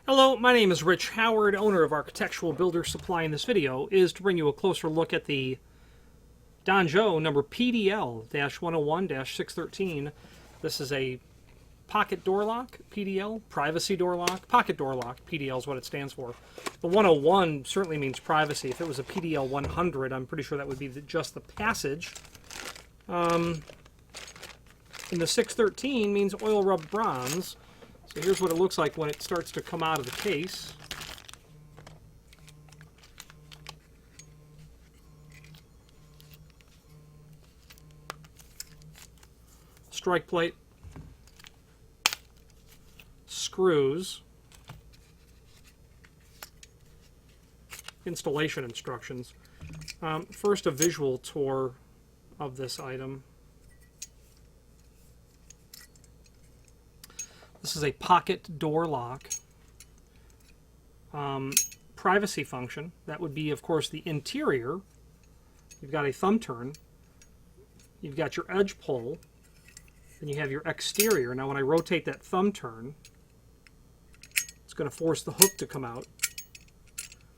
Hello, my name is Rich Howard, owner of Architectural Builder Supply. In this video is to bring you a closer look at the Donjo number PDL-101-613. This is a pocket door lock, PDL, privacy door lock, pocket door lock, PDL is what it stands for. The 101 certainly means privacy. If it was a PDL 100, I'm pretty sure that would be just the passage. And the 613 means oil rubbed bronze. So here's what it looks like when it starts to come out of the case. Strike plate, screws, installation instructions. First, a visual tour of this item. This is a pocket door lock. Privacy function. That would be, of course, the interior. You've got a thumb turn. You've got your edge pull. Then you have your exterior. Now, when I rotate that thumb turn, it's going to force the hook to come out.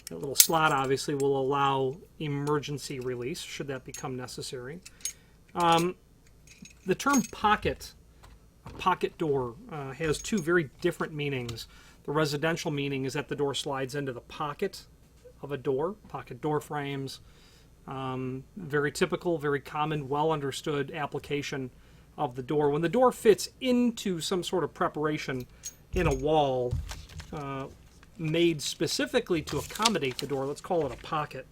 That little slot, obviously, will allow emergency release, should that become necessary. The term pocket, a pocket door, has two very different meanings. The residential meaning is that the door slides into the pocket of a door, pocket door frames. Very typical, very common, well understood application of the door. When the door fits into some sort of preparation in a wall made specifically to accommodate the door, let's call it a pocket.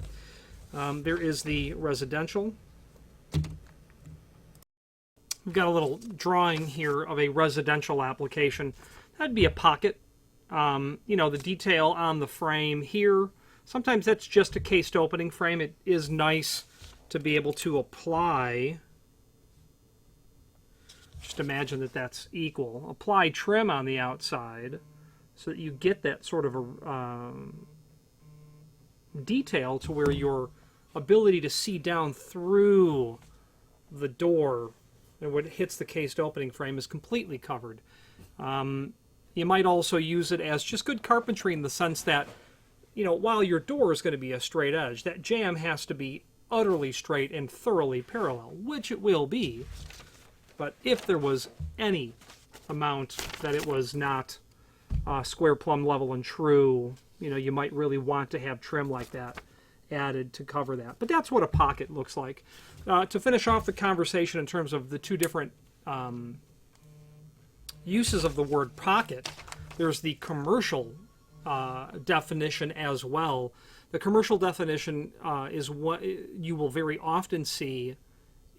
There is the residential. We've got a little drawing here of a residential application. That'd be a pocket. You know, the detail on the frame here, sometimes that's just a cased opening frame. It is nice to be able to apply, just imagine that that's equal, apply trim on the outside so that you get that sort of a detail to where your ability to see down through the door and when it hits the cased opening frame is completely covered. You might also use it as just good carpentry in the sense that, you know, while your door is going to be a straight edge, that jamb has to be utterly straight and thoroughly parallel, which it will be. But if there was any amount that it was not square, plumb, level, and true, you know, you might really want to have trim like that added to cover that. But that's what a pocket looks like. To finish off the conversation in terms of the two different uses of the word pocket, there's the commercial definition as well. The commercial definition is what you will very often see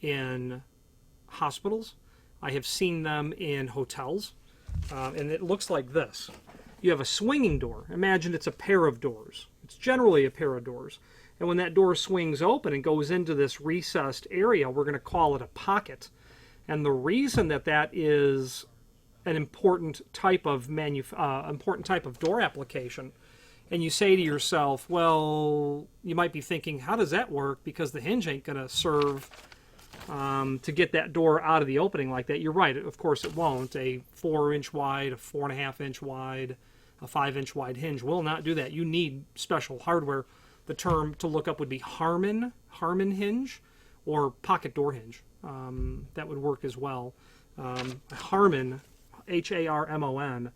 in hospitals. I have seen them in hotels, and it looks like this. You have a swinging door. Imagine it's a pair of doors. It's generally a pair of doors. And when that door swings open and goes into this recessed area, we're going to call it a pocket. And the reason that that is an important type of door application, and you say to yourself, well, you might be thinking, how does that work? Because the hinge ain't going to serve to get that door out of the opening like that. You're right, of course it won't. A 4-inch wide, a 4.5-inch wide, a 5-inch wide hinge will not do that. You need special hardware. The term to look up would be Harmon hinge, or pocket door hinge. That would work as well. Harmon, H-A-R-M-O-N,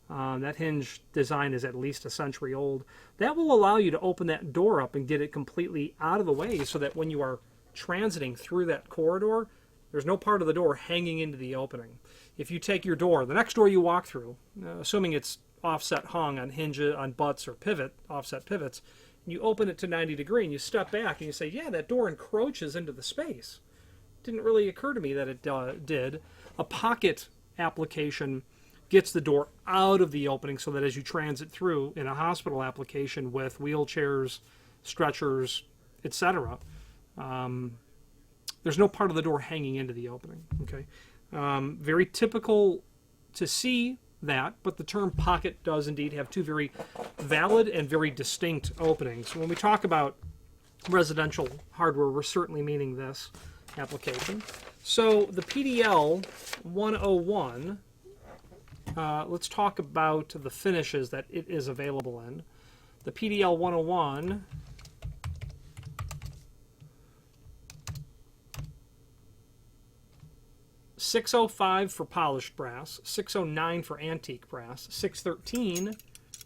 that hinge design is at least a century old. That will allow you to open that door up and get it completely out of the way so that when you are transiting through that corridor, there's no part of the door hanging into the opening. If you take your door, the next door you walk through, assuming it's offset hung on hinges, on butts or offset pivots, you open it to 90 degree and you step back and you say, yeah, that door encroaches into the space. Didn't really occur to me that it did. A pocket application gets the door out of the opening so that as you transit through in a hospital application with wheelchairs, stretchers, etc., there's no part of the door hanging into the opening. Okay, very typical to see that, but the term pocket does indeed have two very valid and very distinct openings. When we talk about residential hardware, we're certainly meaning this application. So the PDL 101 let's talk about the finishes that it is available in. The PDL 101 605 for polished brass, 609 for antique brass, 613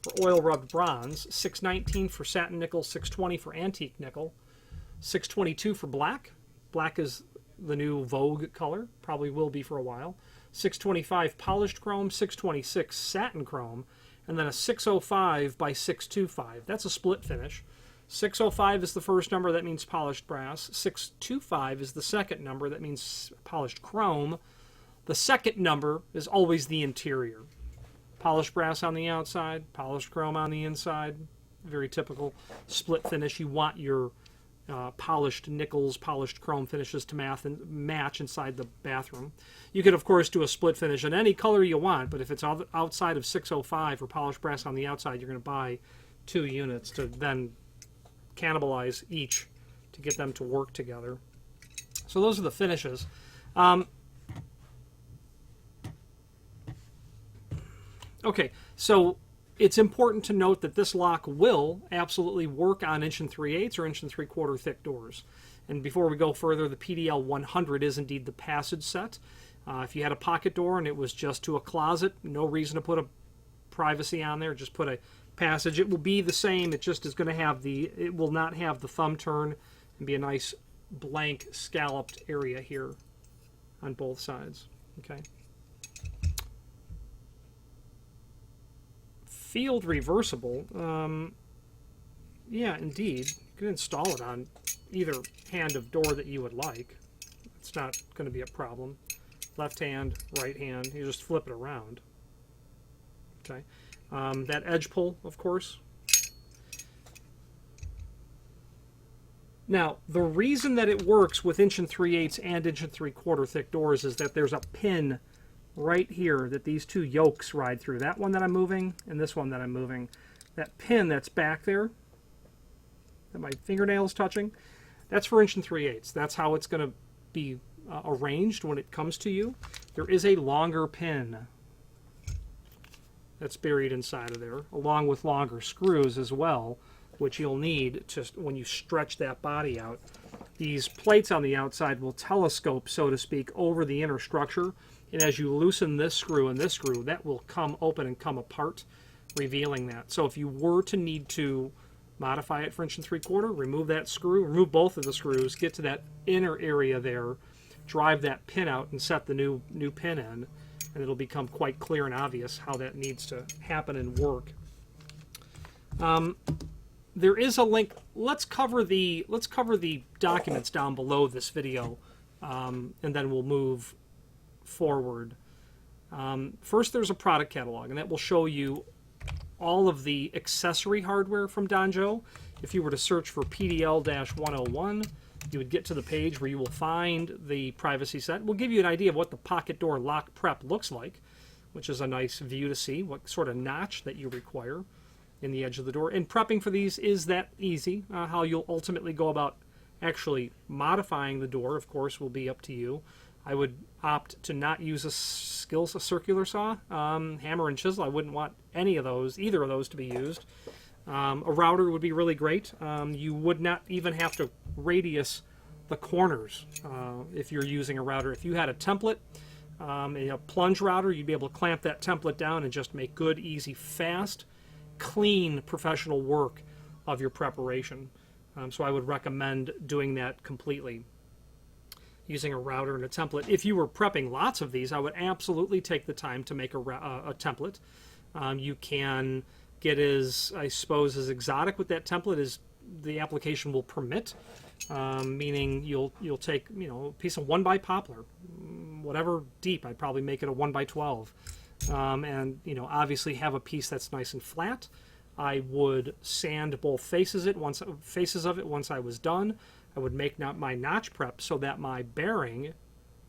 for oil rubbed bronze, 619 for satin nickel, 620 for antique nickel, 622 for black. Black is the new vogue color, probably will be for a while. 625 polished chrome, 626 satin chrome, and then a 605 by 625. That's a split finish. 605 is the first number, that means polished brass. 625 is the second number, that means polished chrome. The second number is always the interior. Polished brass on the outside, polished chrome on the inside. Very typical split finish. You want your polished nickels, polished chrome finishes to match inside the bathroom. You could, of course, do a split finish in any color you want, but if it's outside of 605 or polished brass on the outside, you're going to buy 2 units to then cannibalize each to get them to work together. So those are the finishes. Okay, so it's important to note that this lock will absolutely work on 1 3/8 or 1 3/4 thick doors. And before we go further, the PDL 100 is indeed the passage set. If you had a pocket door and it was just to a closet, no reason to put a privacy on there, just put a passage. It will be the same, it just is going to have it will not have the thumb turn and be a nice blank scalloped area here on both sides. Okay. Field reversible, yeah, indeed. You can install it on either hand of door that you would like. It's not going to be a problem. Left hand, right hand, you just flip it around. Okay. That edge pull, of course. Now, the reason that it works with 1 3/8 and 1 3/4 thick doors is that there's a pin right here that these 2 yokes ride through. That one that I'm moving and this one that I'm moving. That pin that's back there, that my fingernail's touching, that's for 1 3/8. That's how it's going to be arranged when it comes to you. There is a longer pin that's buried inside of there, along with longer screws as well, which you'll need just when you stretch that body out. These plates on the outside will telescope, so to speak, over the inner structure, and as you loosen this screw and this screw, that will come open and come apart, revealing that. So if you were to need to modify it for 1 3/4, remove that screw, remove both of the screws, get to that inner area there, drive that pin out and set the new pin in, and it'll become quite clear and obvious how that needs to happen and work. There is a link. Let's cover the documents down below this video, and then we'll move forward. First, there's a product catalog, and that will show you all of the accessory hardware from Donjo. If you were to search for PDL-101, you would get to the page where you will find the privacy set. We'll give you an idea of what the pocket door lock prep looks like, which is a nice view to see what sort of notch that you require in the edge of the door. And prepping for these is that easy. How you'll ultimately go about actually modifying the door, of course, will be up to you. I would opt to not use a circular saw. Hammer and chisel, I wouldn't want either of those to be used. A router would be really great. You would not even have to radius the corners if you're using a router. If you had a template, a plunge router, you'd be able to clamp that template down and just make good, easy, fast, clean, professional work of your preparation. So I would recommend doing that completely, using a router and a template. If you were prepping lots of these, I would absolutely take the time to make a template. You can get as exotic with that template as the application will permit, meaning you'll take a piece of 1x poplar, whatever deep. I'd probably make it a 1x12, and obviously have a piece that's nice and flat. I would sand both faces of it once I was done. I would make my notch prep so that my bearing,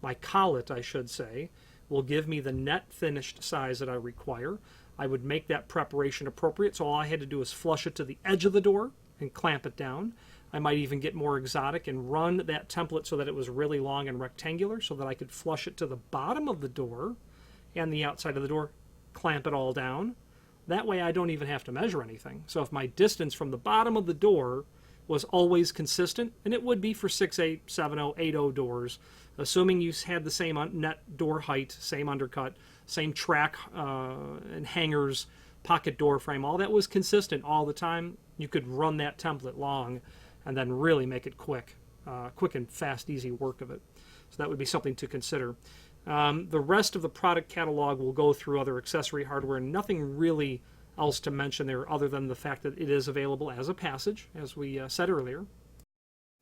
my collet I should say, will give me the net finished size that I require. I would make that preparation appropriate, so all I had to do was flush it to the edge of the door and clamp it down. I might even get more exotic and run that template so that it was really long and rectangular so that I could flush it to the bottom of the door and the outside of the door clamp it all down. That way I don't even have to measure anything. So if my distance from the bottom of the door was always consistent, and it would be for 6.8, 7.0, 8.0 doors, assuming you had the same net door height, same undercut, same track and hangers, pocket door frame, all that was consistent all the time, you could run that template long and then really make it quick and fast, easy work of it. So that would be something to consider. The rest of the product catalog will go through other accessory hardware, and nothing really else to mention there other than the fact that it is available as a passage, as we said earlier.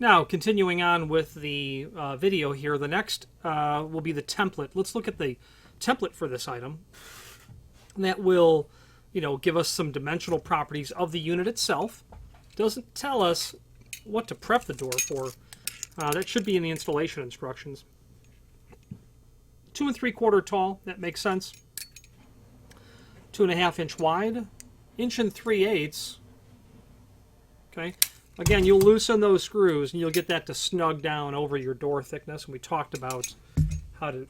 Now, continuing on with the video here, the next will be the template. Let's look at the template for this item. And that will, give us some dimensional properties of the unit itself. Doesn't tell us what to prep the door for. That should be in the installation instructions. 2 3/4 tall, that makes sense. 2.5 inch wide, 1 3/8. Okay. Again, you'll loosen those screws and you'll get that to snug down over your door thickness. And we talked about how to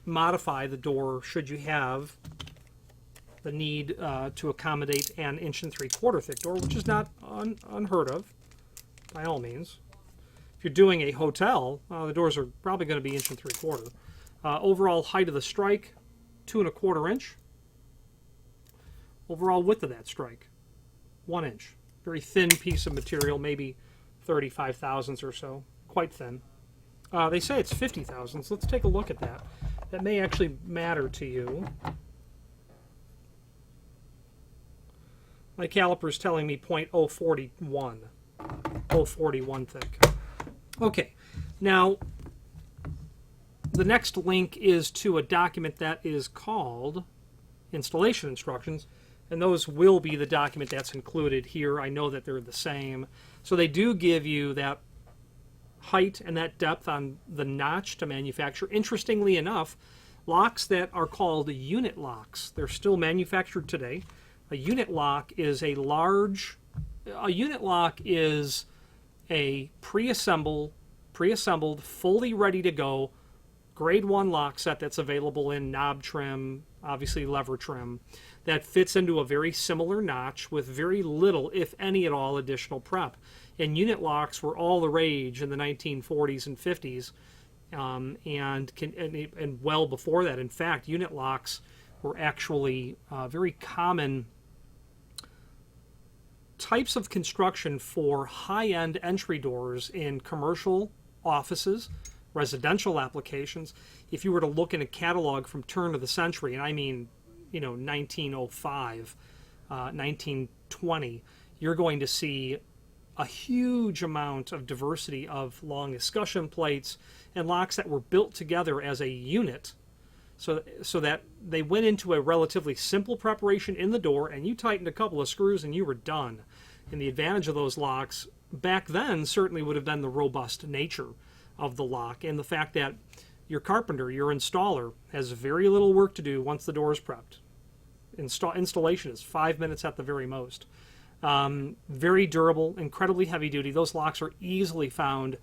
modify the door should you have the need to accommodate an 1 3/4 thick door, which is not unheard of by all means. If you're doing a hotel, the doors are probably going to be 1 3/4. Overall height of the strike, 2 1/4 inch. Overall width of that strike, 1 inch. Very thin piece of material, maybe 35 thousandths or so. Quite thin. They say it's 50 thousandths. Let's take a look at that. That may actually matter to you. My caliper is telling me 0.041. 0.041 thick. Okay, now the next link is to a document that is called Installation Instructions, and those will be the document that's included here. I know that they're the same. So they do give you that height and that depth on the notch to manufacture. Interestingly enough, locks that are called unit locks, they're still manufactured today. A unit lock is a pre-assembled, fully ready to go grade 1 lock set that's available in knob trim, obviously lever trim, that fits into a very similar notch with very little, if any at all, additional prep. And unit locks were all the rage in the 1940s and 50s, and well before that. In fact, unit locks were actually very common types of construction for high-end entry doors in commercial offices, residential applications. If you were to look in a catalog from turn of the century, and I mean, 1905, 1920, you're going to see a huge amount of diversity of long escutcheon plates and locks that were built together as a unit, so that they went into a relatively simple preparation in the door, and you tightened a couple of screws and you were done. And the advantage of those locks back then certainly would have been the robust nature of the lock and the fact that your carpenter, your installer, has very little work to do once the door is prepped. Installation is 5 minutes at the very most. Very durable, incredibly heavy duty. Those locks are easily found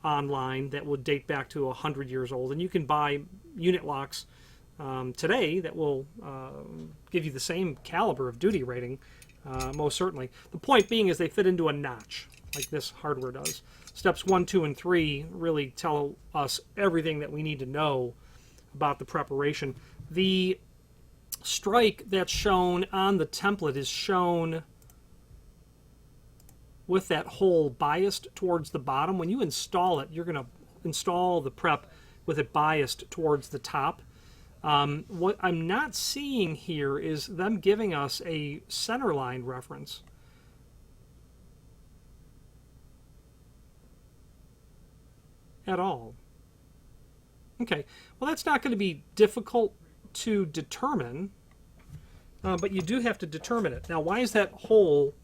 online that would date back to 100 years old, and you can buy unit locks today that will give you the same caliber of duty rating, most certainly. The point being is they fit into a notch like this hardware does. Steps 1, 2, and 3 really tell us everything that we need to know about the preparation. The strike that's shown on the template is shown with that hole biased towards the bottom. When you install it, you're going to install the prep with it biased towards the top. What I'm not seeing here is them giving us a centerline reference. At all. Okay, well, that's not going to be difficult to determine, but you do have to determine it. Now, why is that hole,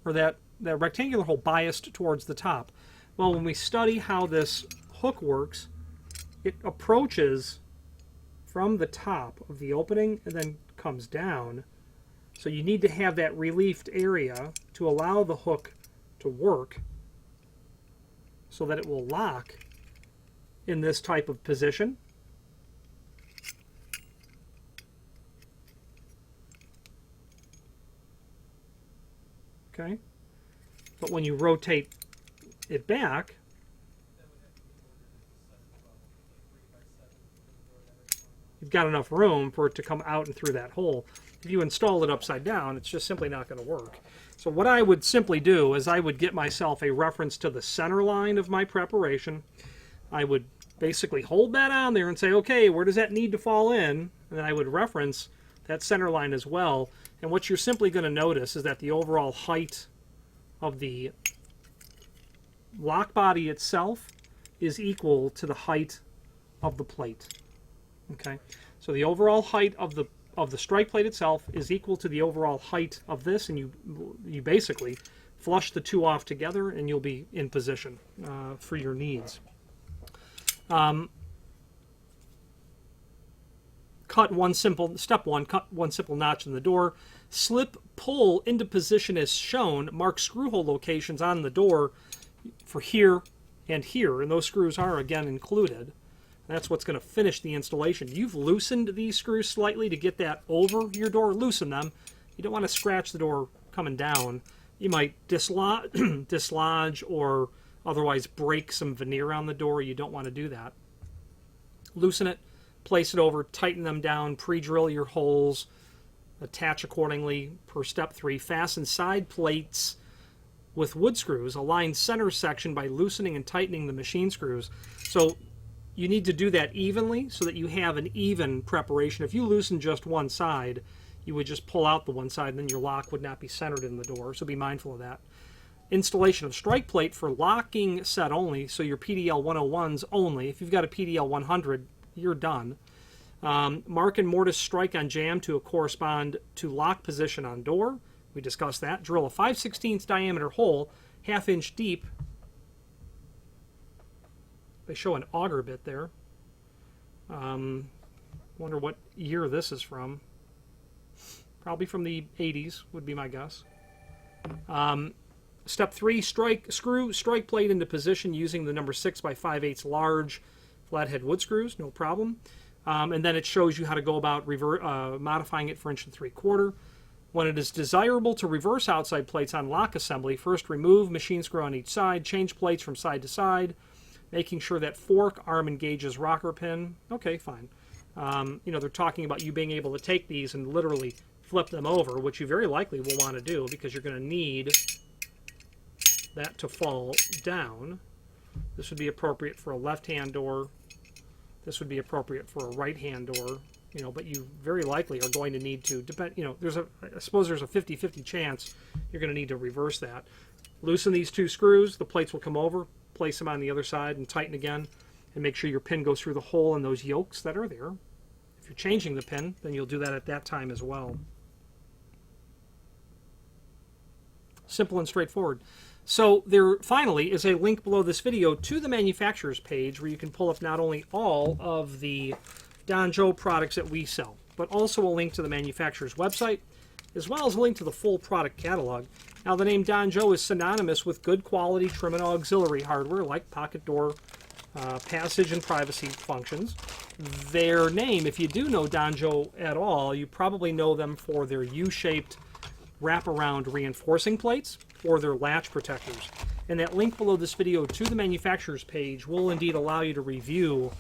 or that rectangular hole, biased towards the top? Well, when we study how this hook works, it approaches from the top of the opening and then comes down. So you need to have that reliefed area to allow the hook to work so that it will lock in this type of position. Okay? But when you rotate it back, you've got enough room for it to come out and through that hole. If you install it upside down, it's just simply not going to work. So what I would simply do is I would get myself a reference to the center line of my preparation. I would basically hold that on there and say, okay, where does that need to fall in? And then I would reference that center line as well. And what you're simply going to notice is that the overall height of the lock body itself is equal to the height of the plate. Okay, so the overall height of the strike plate itself is equal to the overall height of this, and you basically flush the two off together, and you'll be in position for your needs. Cut one simple notch in the door. Slip pull into position as shown. Mark screw hole locations on the door for here and here, and those screws are again included. That's what's going to finish the installation. You've loosened these screws slightly to get that over your door. Loosen them. You don't want to scratch the door coming down. You might dislodge or otherwise break some veneer on the door. You don't want to do that. Loosen it, place it over, tighten them down, pre-drill your holes, attach accordingly per step 3. Fasten side plates with wood screws. Align center section by loosening and tightening the machine screws. So you need to do that evenly so that you have an even preparation. If you loosen just one side, you would just pull out the one side and then your lock would not be centered in the door, so be mindful of that. Installation of strike plate for locking set only, so your PDL 101s only. If you've got a PDL 100, you're done. Mark and mortise strike on jamb to correspond to lock position on door. We discussed that. Drill a 5/16 diameter hole, 1/2 inch deep. They show an auger bit there. Wonder what year this is from. Probably from the 80s would be my guess. Step 3, screw strike plate into position using the number 6 by 5/8 large flathead wood screws, no problem. And then it shows you how to go about modifying it for 1 3/4. When it is desirable to reverse outside plates on lock assembly, first remove machine screw on each side, change plates from side to side, making sure that fork arm engages rocker pin. Okay, fine. They're talking about you being able to take these and literally flip them over, which you very likely will want to do because you're going to need that to fall down. This would be appropriate for a left-hand door. This would be appropriate for a right-hand door. But you very likely are going to need to depend. I suppose there's a 50-50 chance you're going to need to reverse that. Loosen these two screws. The plates will come over. Place them on the other side and tighten again, and make sure your pin goes through the hole in those yokes that are there. If you're changing the pin, then you'll do that at that time as well. Simple and straightforward. So there finally is a link below this video to the manufacturer's page where you can pull up not only all of the Don Joe products that we sell, but also a link to the manufacturer's website, as well as a link to the full product catalog. Now, the name Don Joe is synonymous with good quality trim and auxiliary hardware like pocket door, passage, and privacy functions. Their name, if you do know Don Joe at all, you probably know them for their U-shaped wraparound reinforcing plates or their latch protectors. And that link below this video to the manufacturer's page will indeed allow you to review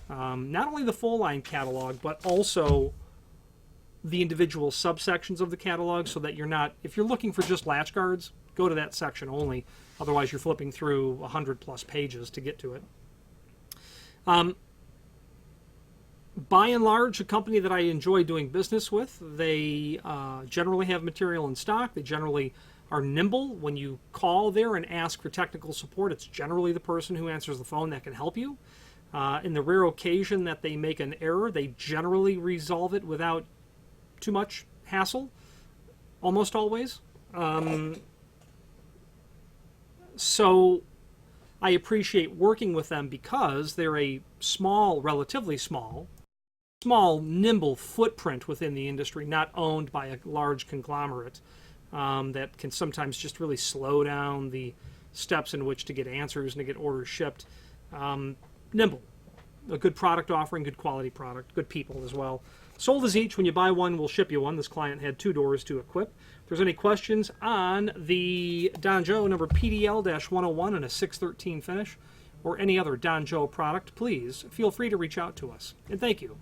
not only the full line catalog, but also the individual subsections of the catalog, so that you're not, if you're looking for just latch guards, go to that section only. Otherwise, you're flipping through 100+ pages to get to it. By and large, a company that I enjoy doing business with. They generally have material in stock. They generally are nimble. When you call there and ask for technical support, it's generally the person who answers the phone that can help you. In the rare occasion that they make an error, they generally resolve it without too much hassle, almost always. So I appreciate working with them because they're a small, relatively small, nimble footprint within the industry, not owned by a large conglomerate that can sometimes just really slow down the steps in which to get answers and to get orders shipped. Nimble, a good product offering, good quality product, good people as well. Sold as each. When you buy one, we'll ship you one. This client had 2 doors to equip. If there's any questions on the Don Joe number PDL-101 and a 613 finish, or any other Don Joe product, please feel free to reach out to us. And thank you.